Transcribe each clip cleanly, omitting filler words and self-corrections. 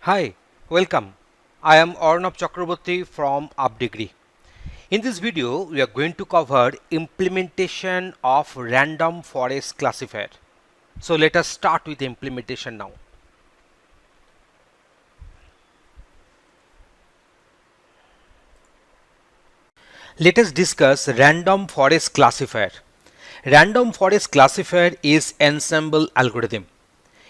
Hi, welcome. I am Arnab Chakraborty from UpDegree. In this video, we are going to cover implementation of random forest classifier. So let us start with the implementation now. Let us discuss random forest classifier. Random forest classifier is ensemble algorithm.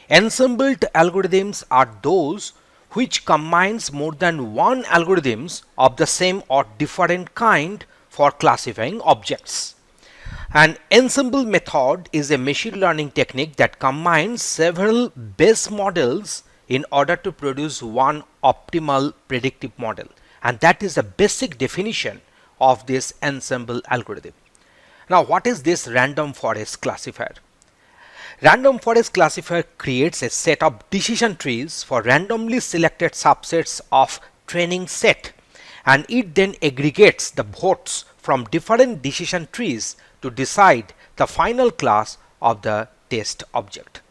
Ensembled algorithms are those which combines more than one algorithms of the same or different kind for classifying objects. An ensemble method is a machine learning technique that combines several base models in order to produce one optimal predictive model, and that is the basic definition of this ensemble algorithm. Now, what is this random forest classifier? Random forest classifier creates a set of decision trees for randomly selected subsets of training set, and it then aggregates the votes from different decision trees to decide the final class of the test object.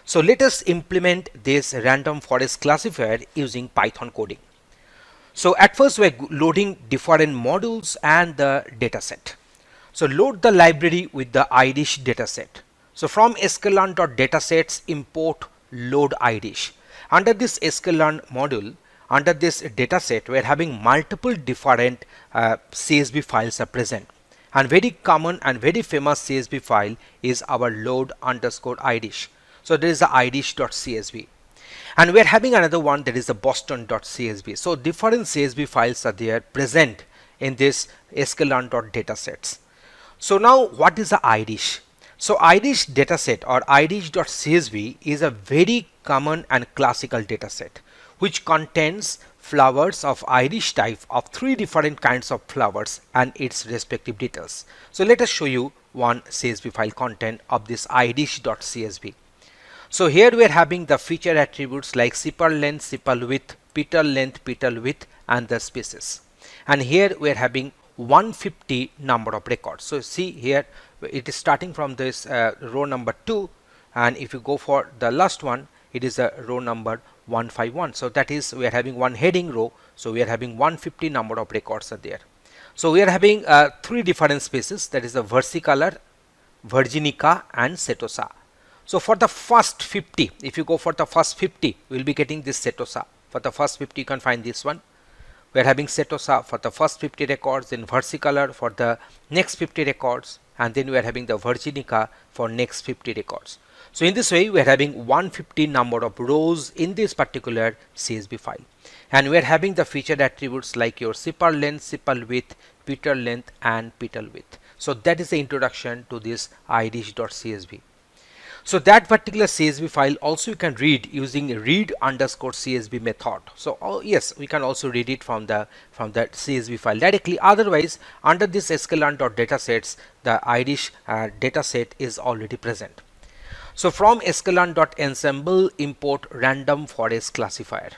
So let us implement this random forest classifier using Python coding. So at first we're loading different modules and the dataset. So load the library with the idish dataset. So from sklearn.datasets import load idish. Under this sklearn module, under this dataset, we are having multiple different CSV files are present. And very common and very famous CSV file is our load underscore idish. So there is the idish.csv. And we are having another one that is the boston.csv. So different CSV files are there present in this sklearn.datasets. So now what is the idish? So idish dataset or idish.csv is a very common and classical dataset which contains flowers of idish type of three different kinds of flowers and its respective details. So let us show you one CSV file content of this idish.csv. So here we are having the feature attributes like sepal length, sepal width, petal length, petal width, and the species. And here we are having 150 number of records. So see here it is starting from this row number 2, and if you go for the last one, it is a row number 151. So that is we are having one heading row. So we are having 150 number of records are there. So we are having three different species, that is the versicolor, virginica, and setosa. So for the first 50, if you go for the first 50, we will be getting this setosa. For the first 50, you can find this one. We are having setosa for the first 50 records, then versicolor for the next 50 records, and then we are having the virginica for next 50 records. So in this way, we are having 150 number of rows in this particular CSV file, and we are having the featured attributes like your sepal length, sepal width, petal length, and petal width. So that is the introduction to this idish.csv. So that particular CSV file also you can read using read underscore CSV method. So yes, we can also read it from that CSV file directly. Otherwise, under this sklearn.datasets, the idish dataset is already present. So from sklearn.ensemble import random forest classifier.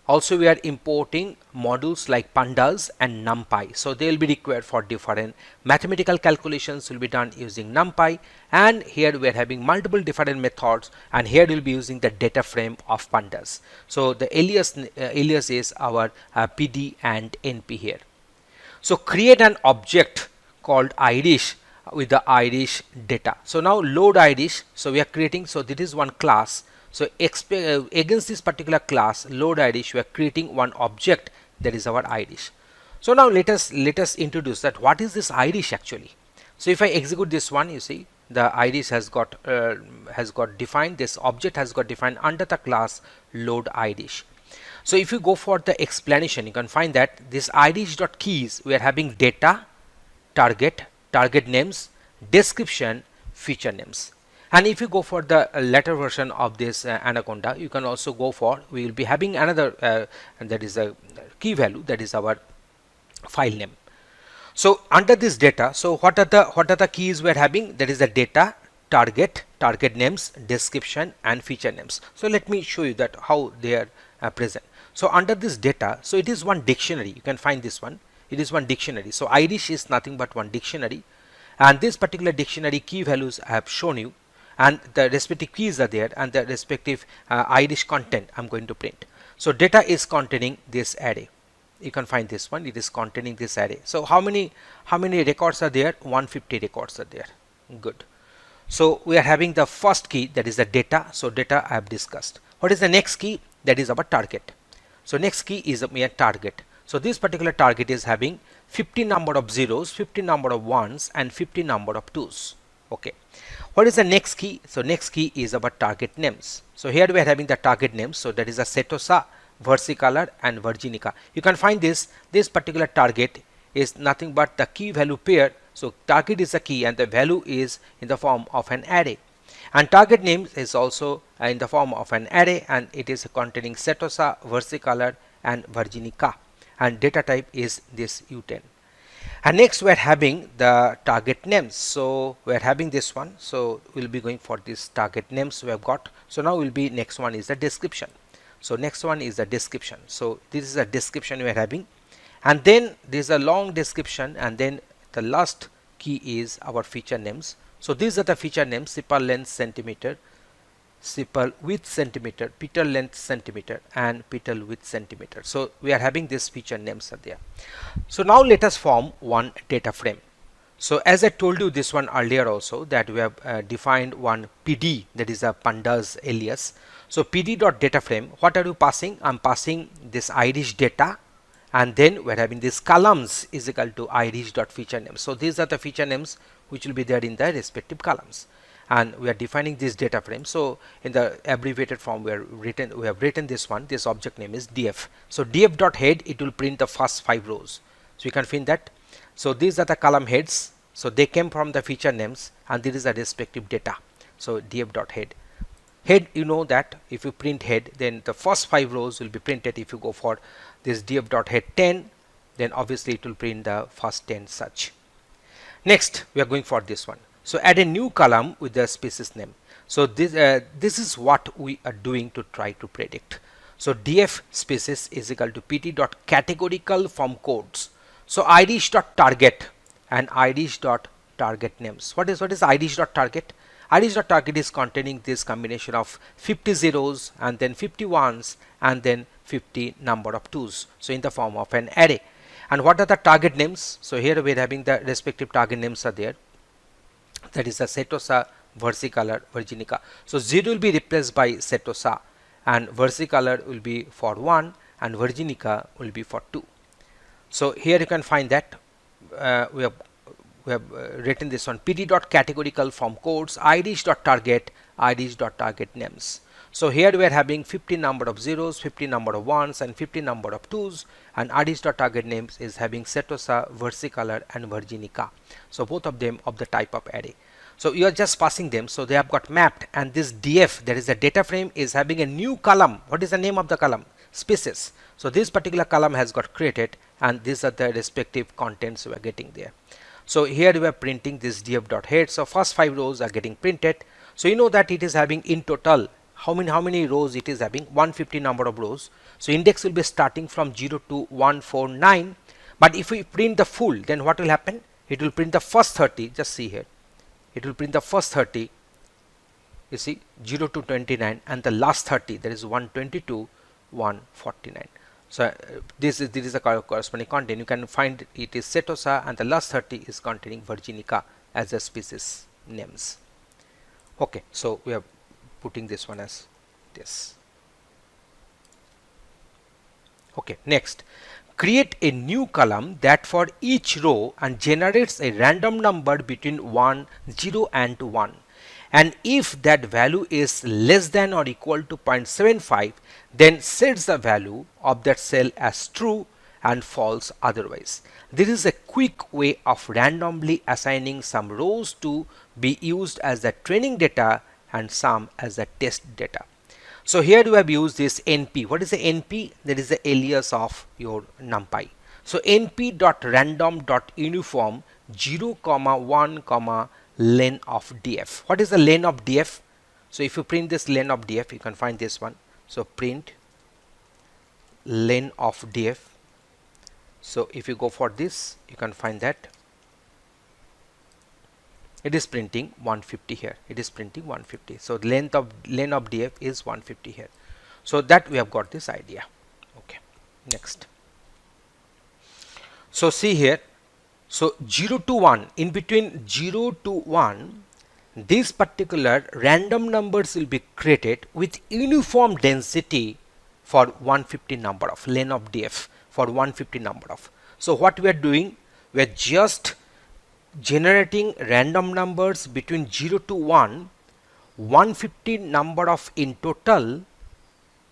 Also we are importing modules like pandas and numpy. So they will be required for different mathematical calculations will be done using numpy, and here we are having multiple different methods, and here we will be using the data frame of pandas. So the alias is our PD and NP here. So create an object called idish with the idish data. So now load idish. So we are creating, so this is one class. So against this particular class load idish, we are creating one object that is our idish. So now let us introduce that what is this idish actually. So if I execute this one, you see the idish has got defined, this object has got defined under the class load idish. So if you go for the explanation, you can find that this idish.keys, we are having data, target names, description, feature names. And if you go for the later version of this anaconda, you can also go for, we will be having another and that is a key value, that is our file name. So under this data, so what are the keys we are having? That is the data, target names, description, and feature names. So let me show you that how they are present. So under this data, so it is one dictionary. You can find this one. It is one dictionary. So idish is nothing but one dictionary, and this particular dictionary key values I have shown you, and the respective keys are there, and the respective idish content I'm going to print. So data is containing this array. You can find this one, it is containing this array. So how many records are there? 150 records are there. Good. So we are having the first key, that is the data. So data I have discussed. What is the next key? That is our target. So next key is a mere target. So this particular target is having 50 number of zeros, 50 number of ones, and 50 number of twos. Okay. What is the next key? So next key is our target names. So here we are having the target names. So that is a Setosa, Versicolor, and Virginica. You can find this particular target is nothing but the key value pair. So target is a key and the value is in the form of an array. And target name is also in the form of an array, and it is containing Setosa, Versicolor, and Virginica. And data type is this U10. And next we are having the target names. So we are having this one. So we'll be going for this target names we have got. So now will be next one is the description. So next one is the description. So this is a description we are having, and then there is a long description, and then the last key is our feature names. So these are the feature names: sepal length centimeter, sepal width centimeter, petal length centimeter, and petal width centimeter. So we are having these feature names are there. So now let us form one data frame. So as I told you this one earlier also, that we have defined one PD, that is a pandas alias. So PD dot data frame, what are you passing? I'm passing this Irish data, and then we're having these columns is equal to Irish dot feature names. So these are the feature names which will be there in the respective columns, and we are defining this data frame. So in the abbreviated form we have written this one. This object name is df. So df dot head, it will print the first 5 rows. So you can find that. So these are the column heads. So they came from the feature names, and this is the respective data. So df dot head. Head, you know that if you print head, then the first 5 rows will be printed. If you go for this df dot head 10, then obviously it will print the first 10 such. Next we are going for this one. So add a new column with the species name. So this is what we are doing to try to predict. So df species is equal to pt dot categorical from codes. So Irish dot target and Irish dot target names. What is Irish dot target? Irish dot target is containing this combination of 50 zeros and then 50 ones and then 50 number of twos. So in the form of an array. And what are the target names? So here we are having the respective target names are there. That is the Setosa, Versicolor, Virginica. So 0 will be replaced by Setosa, and Versicolor will be for 1 and Virginica will be for 2. So here you can find that we have written this one: pt dot categorical from codes, Irish dot target, Irish dot target names. So here we are having 50 number of zeros, 50 number of ones, and 50 number of twos, and Irish dot target names is having Setosa, Versicolor, and Virginica. So both of them of the type of array. So you are just passing them, so they have got mapped, and this df, that is the data frame, is having a new column. What is the name of the column? Species. So this particular column has got created, and these are the respective contents we are getting there. So here we are printing this df dot head. So first 5 rows are getting printed. So you know that it is having in total how many rows it is having? 150 number of rows. So index will be starting from 0 to 149. But if we print the full, then what will happen? It will print the first 30. Just see here. It will print the first 30. You see 0 to 29, and the last 30, that is 122, 149. So this is the corresponding content. You can find it is Setosa, and the last 30 is containing Virginica as the species names. Okay, so we are putting this one as this. Okay, next, create a new column that for each row and generates a random number between 0 and 1. And if that value is less than or equal to 0.75, then sets the value of that cell as true and false otherwise. This is a quick way of randomly assigning some rows to be used as the training data and some as the test data. So here we have used this np. What is the np? That is the alias of your numpy. So np.random.uniform 0, 1, len of df. What is the len of df? So if you print this len of df, you can find this one. So print len of df. So if you go for this, you can find that it is printing 150 here. It is printing 150. So len of df is 150 here. So that we have got this idea. Okay, next. So see here, so 0 to 1, in between 0 to 1, these particular random numbers will be created with uniform density for 150 number of len of df for 150 number of. So what we are doing, we are just generating random numbers between 0 to 1, 150 number of in total,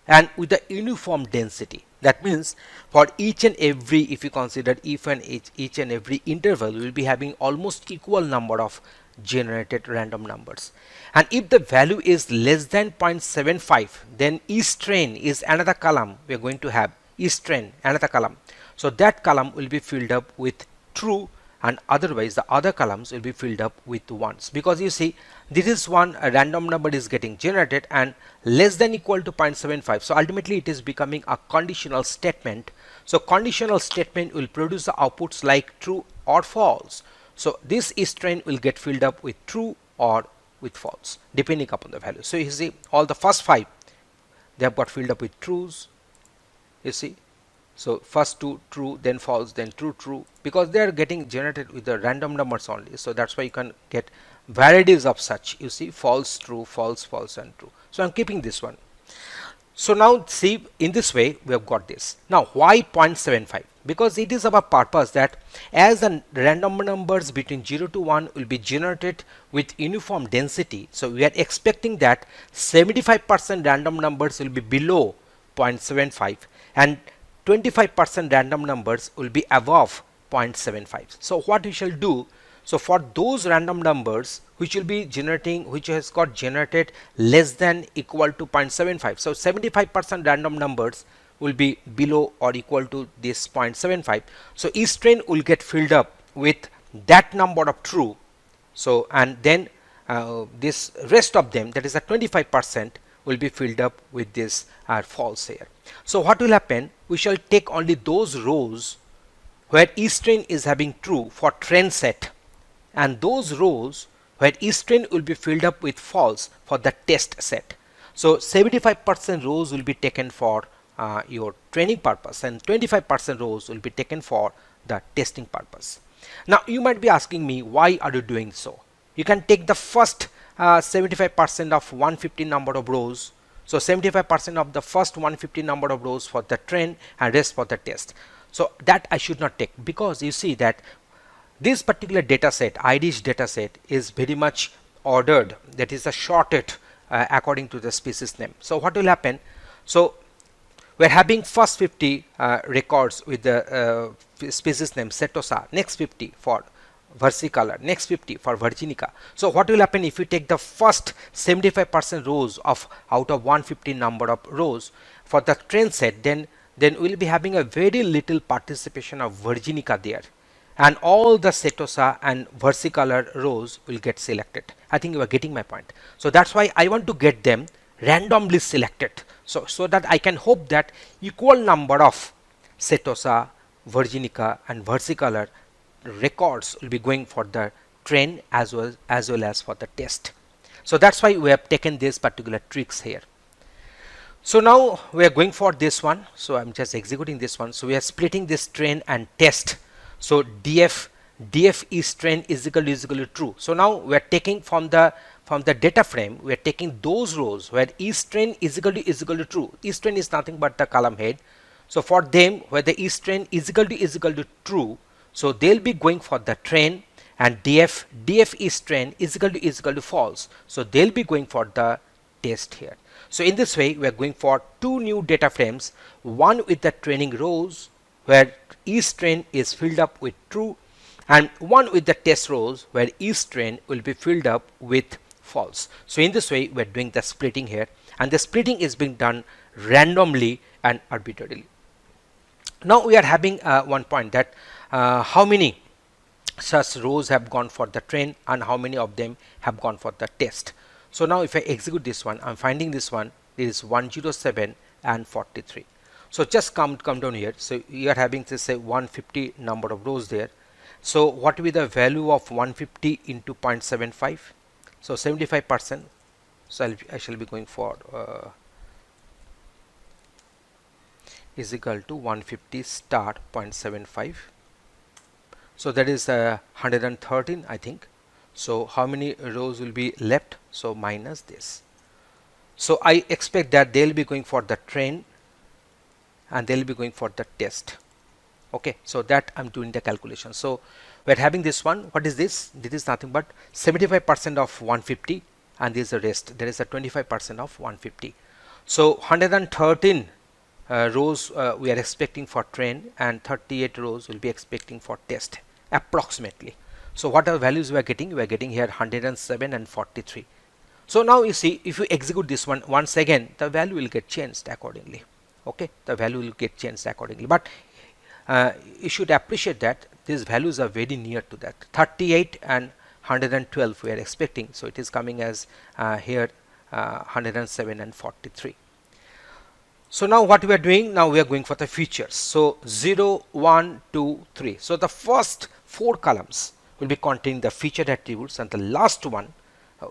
and with a uniform density. That means for each and every, if you consider if and each and every interval, we will be having almost equal number of generated random numbers. And if the value is less than 0.75, then each train is another column. We are going to have each train another column. So that column will be filled up with true, and otherwise the other columns will be filled up with ones, because you see this is one, a random number is getting generated and less than equal to 0.75. so ultimately it is becoming a conditional statement. So conditional statement will produce the outputs like true or false. So this is train will get filled up with true or with false depending upon the value. So you see all the first 5 they have got filled up with trues, you see. So first 2 true, then false, then true, true, because they are getting generated with the random numbers only. So that's why you can get varieties of such, you see, false, true, false, false, and true. So I'm keeping this one. So now see, in this way we have got this. Now why 0.75? Because it is our purpose that as the random numbers between 0 to 1 will be generated with uniform density, so we are expecting that 75% random numbers will be below 0.75 and 25% random numbers will be above 0.75. So what we shall do, so for those random numbers which will be generating, which has got generated less than equal to 0.75, so 75% random numbers will be below or equal to this 0.75. so each train will get filled up with that number of true. So and then this rest of them, that is a 25%, will be filled up with this false here. So what will happen, we shall take only those rows where each train is having true for train set, and those rows where each train will be filled up with false for the test set. So 75% rows will be taken for your training purpose and 25% rows will be taken for the testing purpose. Now you might be asking me, why are you doing so? You can take the first 75% of 150 number of rows. So 75% of the first 150 number of rows for the train and rest for the test. So that I should not take, because you see that this particular data set, IDH data set, is very much ordered, that is sorted according to the species name. So what will happen, so we're having first 50 records with the species name Setosa, next 50 for versicolor, next 50 for virginica. So what will happen if you take the first 75% rows of out of 150 number of rows for the train set, then we'll be having a very little participation of virginica there, and all the Setosa and versicolor rows will get selected. I think you are getting my point. So that's why I want to get them randomly selected, so that I can hope that equal number of Setosa, virginica and versicolor records will be going for the train as well as for the test. So that's why we have taken this particular tricks here. So now we are going for this one. So I'm just executing this one. So we are splitting this train and test. So df is train is equal to true. So now we are taking from the data frame, we are taking those rows where each train is equal to true. Each train is nothing but the column head. So for them where the each train is equal to true, so they'll be going for the train, and df is train is equal to false, so they'll be going for the test here. So in this way we are going for two new data frames, one with the training rows where each train is filled up with true, and one with the test rows where each train will be filled up with false. So in this way we are doing the splitting here, and the splitting is being done randomly and arbitrarily. Now we are having one point that how many such rows have gone for the train and how many of them have gone for the test. So now if I execute this one, I'm finding this one, it is 107 and 43. So just come down here. So you are having to say 150 number of rows there. So what will be the value of 150 into 0.75? So 75%. So I shall be going for is equal to 150 star 0.75. So that is 113, I think. So how many rows will be left? So minus this. So I expect that they'll be going for the train and they'll be going for the test. Okay, so that I'm doing the calculation. So we're having this one. What is this? This is nothing but 75% of 150, and this is the rest. There is a 25% of 150. So 113 rows we are expecting for train, and 38 rows will be expecting for test approximately. So what are values we are getting? We are getting here 107 and 43. So now you see, if you execute this one once again, the value will get changed accordingly. Okay, the value will get changed accordingly. But you should appreciate that these values are very near to that. 38 and 112 we are expecting. So it is coming as here 107 and 43. So now what we are doing, now we are going for the features. So 0, 1, 2, 3. So the first 4 columns will be containing the featured attributes, and the last one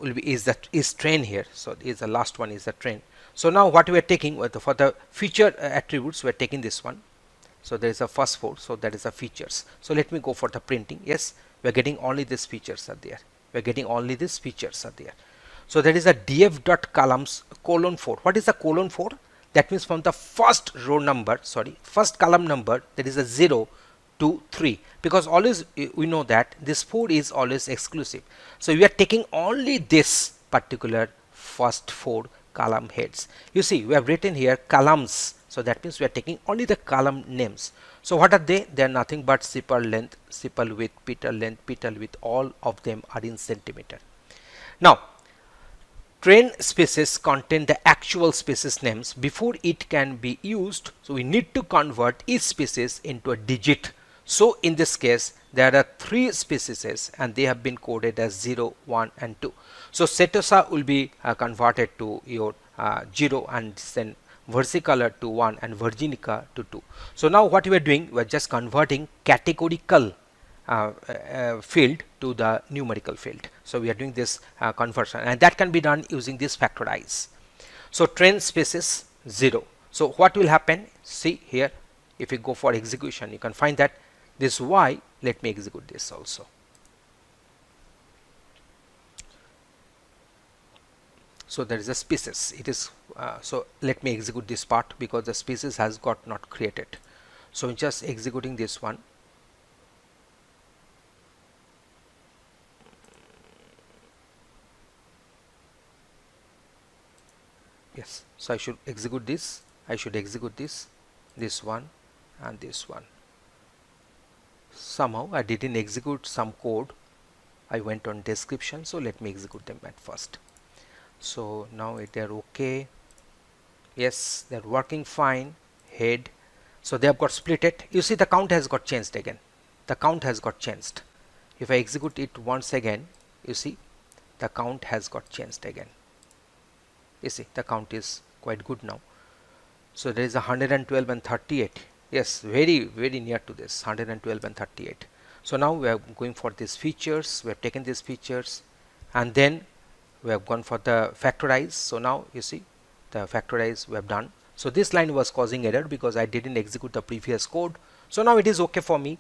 will be is train here. So is the last one is the train. So now what we are taking for the feature attributes, we are taking this one. So there is a first 4, so that is the features. So let me go for the printing. Yes, we are getting only these features are there. We are getting only these features are there. So there is a df dot columns colon 4. What is the colon 4? That means from the first row number, sorry, first column number, there is a 0 to 3, because always we know that this 4 is always exclusive. So we are taking only this particular first 4 column heads. You see, we have written here columns. So that means we are taking only the column names. So what are they? They are nothing but sepal length, sepal width, petal length, petal width. All of them are in centimeter. Now, train spaces contain the actual spaces names before it can be used. So we need to convert each spaces into a digit. So in this case, there are 3 spaces and they have been coded as 0, 1 and 2. So Setosa will be converted to your 0 and then versicolor to 1 and Virginica to 2. So now what we are doing, we are just converting categorical field to the numerical field. So we are doing this conversion, and that can be done using this factorize. So train spaces 0. So what will happen? See here, if you go for execution, you can find that this y, let me execute this also. So there is a species. It is so let me execute this part because the species has got not created. So just executing this one. Yes, so I should execute this. I should execute this one and this one. Somehow I didn't execute some code. I went on description. So let me execute them at first. So now they are okay. Yes, they're working fine. Head. So they have got split it. You see the count has got changed again. The count has got changed. If I execute it once again, you see the count has got changed again. You see the count is quite good now. So there is 112 and 38. Yes, very near to this 112 and 38. So now we are going for these features. We have taken these features and then we have gone for the factorize. So now you see the factorize we have done. So this line was causing error because I didn't execute the previous code. So now it is okay for me.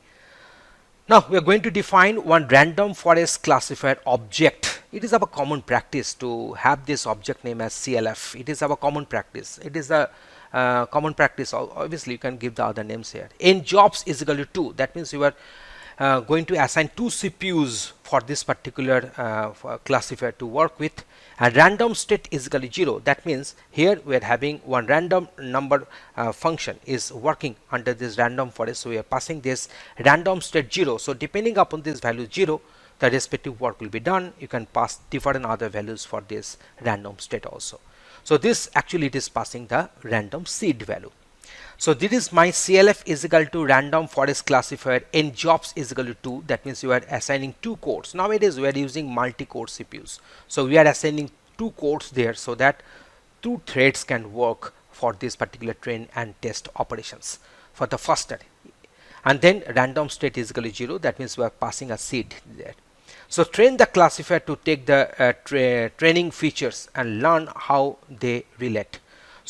Now we are going to define one random forest classifier object. It is our common practice to have this object name as CLF. It is our common practice. It is a common practice. Obviously you can give the other names here. In jobs is equal to 2. That means you are going to assign 2 CPUs for this particular classifier to work with, and random state is equal to 0. That means here we are having one random number function is working under this random forest. So we are passing this random state 0. So depending upon this value 0, the respective work will be done. You can pass different other values for this random state also. So this actually it is passing the random seed value. So this is my CLF is equal to random forest classifier in jobs is equal to 2. That means you are assigning 2 cores. Nowadays we are using multi-core CPUs. So we are assigning 2 cores there so that 2 threads can work for this particular train and test operations for the first study. And then random state is equal to 0. That means we are passing a seed there. So train the classifier to take the training features and learn how they relate.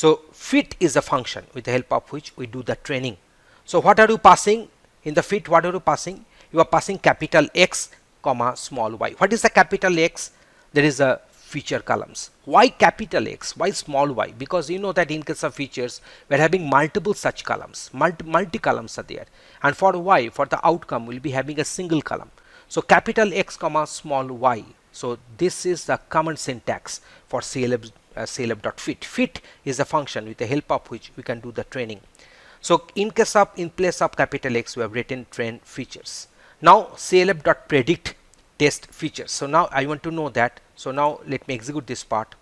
So fit is a function with the help of which we do the training. So what are you passing in the fit? What are you passing? You are passing capital X comma small y. What is the capital X? There is a feature columns. Why capital X? Why small y? Because you know that in case of features we are having multiple such columns. Multi columns are there, and for y, for the outcome, we will be having a single column. So capital X comma small y. So this is the common syntax for CLF.fit. Fit is a function with the help of which we can do the training. So in place of capital X, we have written train features. Now CLF.predict test features. So now I want to know that. So now let me execute this part.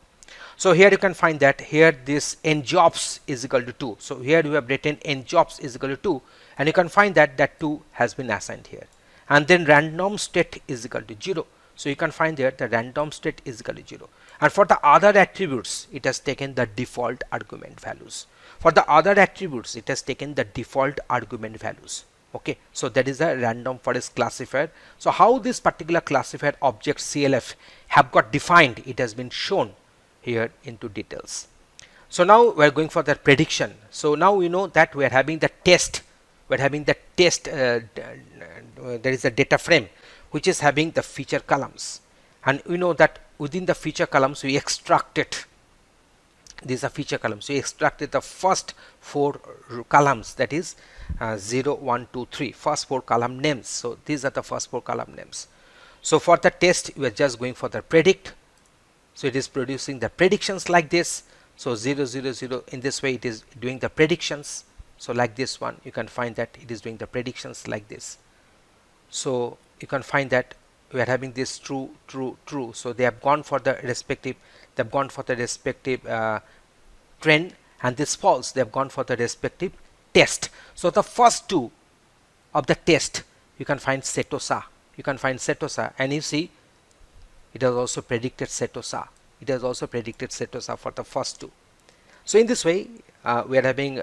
So here you can find that here this njobs is equal to 2. So here you have written njobs is equal to 2, and you can find that that 2 has been assigned here. And then random state is equal to 0. So you can find there the random state is equal to 0. And for the other attributes, it has taken the default argument values. For the other attributes, it has taken the default argument values. Okay, so that is a random forest classifier. So how this particular classifier object CLF have got defined, it has been shown here into details. So now we are going for the prediction. So now we know that we are having the test. We are having the test. There is a data frame which is having the feature columns, and we know that within the feature columns we extracted. These are feature columns. We extracted the first 4 columns, that is 0, 1, 2, 3, first 4 column names. So these are the first 4 column names. So for the test, we are just going for the predict. So it is producing the predictions like this. So 0, 0, 0, in this way it is doing the predictions. So like this one, you can find that it is doing the predictions like this. So you can find that we are having this true, true, true. So they have gone for the respective, they have gone for the respective trend, and this false, they have gone for the respective test. So the first 2 of the test, you can find Setosa. You can find Setosa, and you see it has also predicted Setosa. It has also predicted Setosa for the first 2. So in this way, we are having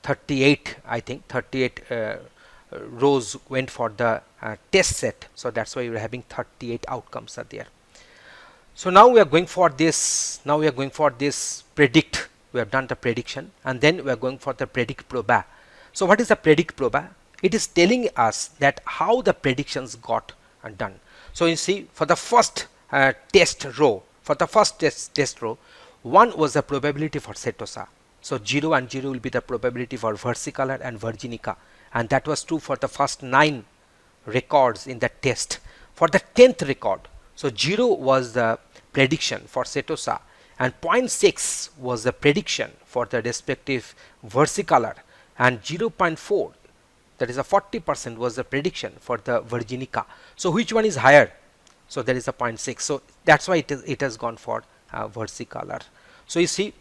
38, I think 38 rows went for the test set. So that's why we are having 38 outcomes are there. So now we are going for this. Now we are going for this predict. We have done the prediction, and then we are going for the predict proba. So what is the predict proba? It is telling us that how the predictions got done. So you see, for the first test row, for the first test row, 1 was the probability for Setosa. So 0 and 0 will be the probability for versicolor and virginica, and that was true for the first 9 records in the test. For the 10th record, so 0 was the prediction for Setosa, and 0.6 was the prediction for the respective versicolor, and 0.4, that is a 40%, was the prediction for the virginica. So which one is higher? So there is a 0.6. So that's why it has gone for versicolor. So you see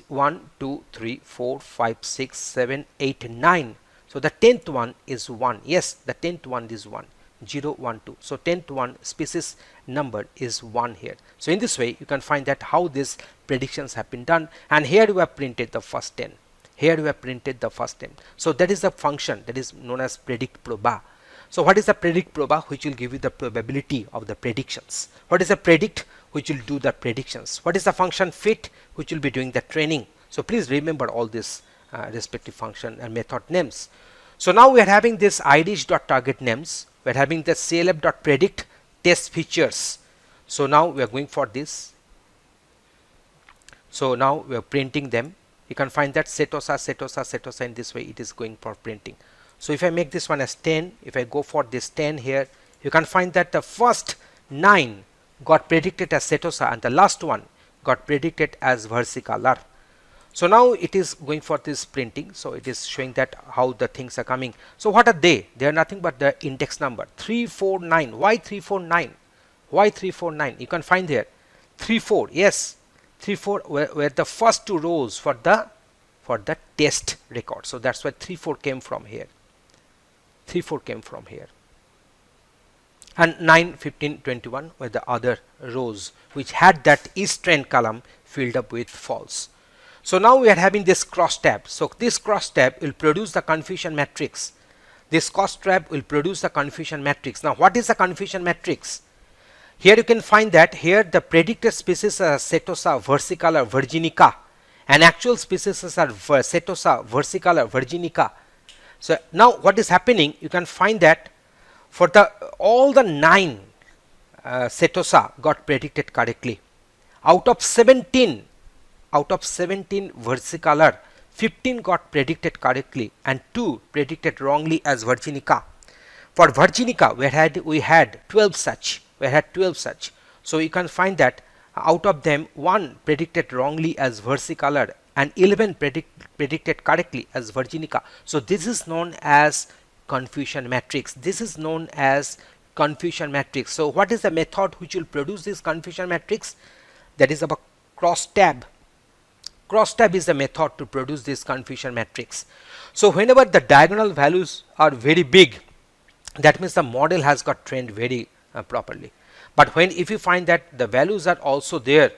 1, 2, 3, 4, 5, 6, 7, 8, 9. So the 10th one is 1. Yes, the 10th one is 1. 0, 1, 2. So 10th one species number is 1 here. So in this way, you can find that how these predictions have been done. And here we have printed the first 10. Here we have printed the first 10. So that is the function that is known as predict proba. So what is the predict proba? Which will give you the probability of the predictions. What is the predict? Which will do the predictions. What is the function fit? Which will be doing the training. So please remember all this respective function and method names. So now we are having this irish.target names. We are having the CLF.predict test features. So now we are going for this. So now we are printing them. You can find that Setosa, Setosa, Setosa, in this way it is going for printing. So if I make this one as 10, if I go for this 10 here, you can find that the first 9 got predicted as Setosa and the last one got predicted as versicolor. So now it is going for this printing. So it is showing that how the things are coming. So what are they? They are nothing but the index number 349. Why 349? Why 349? You can find here 34. Yes, 34 were the first 2 rows for the test record. So that's why 34 came from here. 34 came from here. And 9, 15, 21 were the other rows which had that is trend column filled up with false. So now we are having this cross tab. So this cross tab will produce the confusion matrix. This cross tab will produce the confusion matrix. Now what is the confusion matrix? Here you can find that here the predicted species are Setosa, versicolor, virginica, and actual species are Setosa, versicolor, virginica. So now what is happening, you can find that for the all the 9 Setosa got predicted correctly. Out of 17 versicolor, 15 got predicted correctly and 2 predicted wrongly as virginica. For virginica we had 12 such. So you can find that out of them 1 predicted wrongly as versicolor and 11 predicted correctly as virginica. So this is known as confusion matrix. So what is the method which will produce this confusion matrix? That is about crosstab. Crosstab is the method to produce this confusion matrix. So whenever the diagonal values are very big, that means the model has got trained very properly. But if you find that the values are also there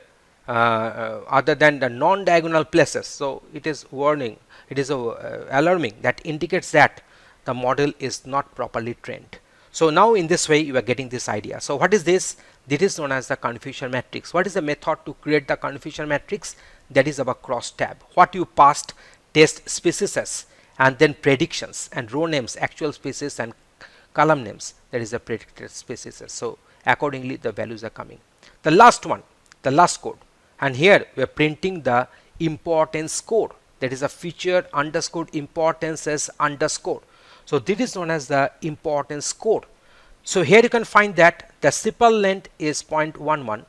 other than the non-diagonal places, so it is warning, it is alarming, that indicates that the model is not properly trained. So now in this way you are getting this idea. So what is this? This is known as the confusion matrix. What is the method to create the confusion matrix? That is our crosstab. What you passed, test species and then predictions and row names, actual species and column names, that is the predicted species. So accordingly the values are coming. The last one, the last code, and here we are printing the importance code, that is a feature underscore importances underscore. So this is known as the importance code. So here you can find that the sepal length is 0.11,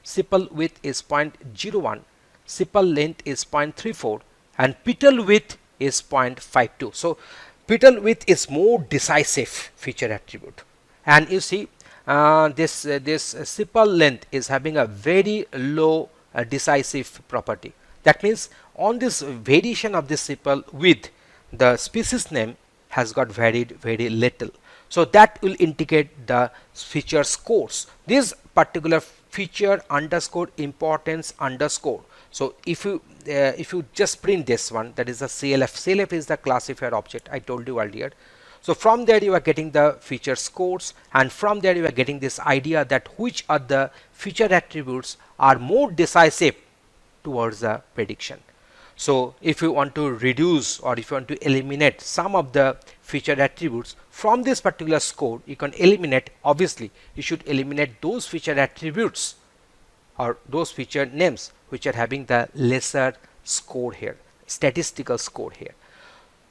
sepal width is 0.01, sepal length is 0.34 and petal width is 0.52. So petal width is more decisive feature attribute, and you see this sepal length is having a very low decisive property. That means on this variation of this sepal width, the species name has got varied very little. So that will indicate the feature scores. This particular feature underscore importance underscore. So if you just print this one, that is the CLF is the classifier object I told you earlier. So from there you are getting the feature scores, and from there you are getting this idea that which are the feature attributes are more decisive towards the prediction. So if you want to reduce or if you want to eliminate some of the feature attributes from this particular score, you can eliminate. Obviously you should eliminate those feature attributes or those feature names which are having the lesser score here, statistical score here.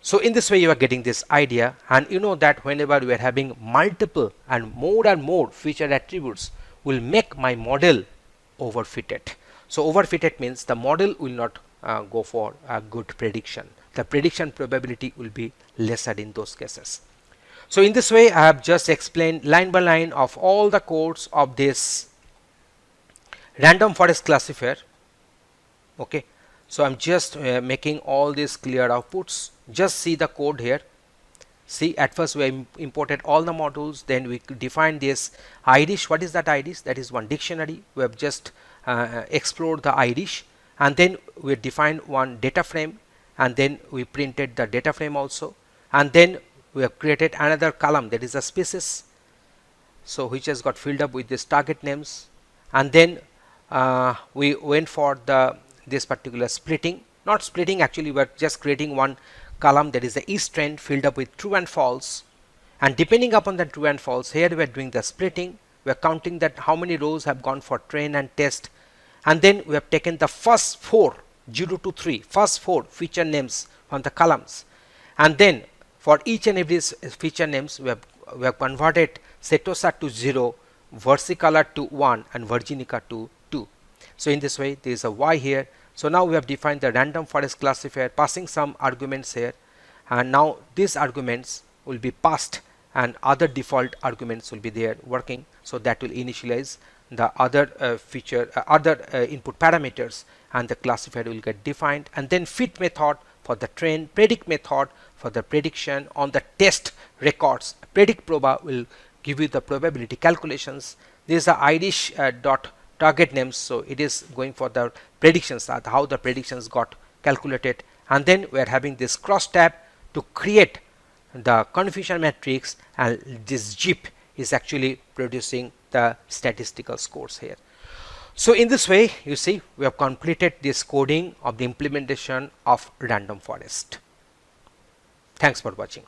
So in this way you are getting this idea, and you know that whenever we are having multiple and more feature attributes will make my model overfitted. So overfitted means the model will not go for a good prediction. The prediction probability will be lesser in those cases. So in this way I have just explained line by line of all the codes of this random forest classifier. Okay, so I'm just making all these clear outputs. Just see the code here. See, at first we imported all the modules, then we defined this IRIS. What is that IRIS? That is one dictionary. We have just explored the IRIS, and then we defined one data frame, and then we printed the data frame also, and then we have created another column, that is a species, so which has got filled up with this target names, and then we went for this particular splitting. Not splitting, actually we are just creating one column, that is the east trend, filled up with true and false, and depending upon the true and false, here we are doing the splitting. We are counting that how many rows have gone for train and test, and then we have taken the first 4 0 to 3 first 4 feature names from the columns, and then for each and every feature names we have converted Setosa to 0, versicolor to 1 and virginica to 2. So in this way there is a Y here. So now we have defined the random forest classifier, passing some arguments here, and now these arguments will be passed and other default arguments will be there working. So that will initialize the other input parameters, and the classifier will get defined, and then fit method for the train, predict method for the prediction on the test records. Predict proba will give you the probability calculations. This is the IRIS dot target names, so it is going for the predictions, how the predictions got calculated, and then we are having this crosstab to create the confusion matrix, and this JIP is actually producing the statistical scores here. So in this way, you see, we have completed this coding of the implementation of random forest. Thanks for watching.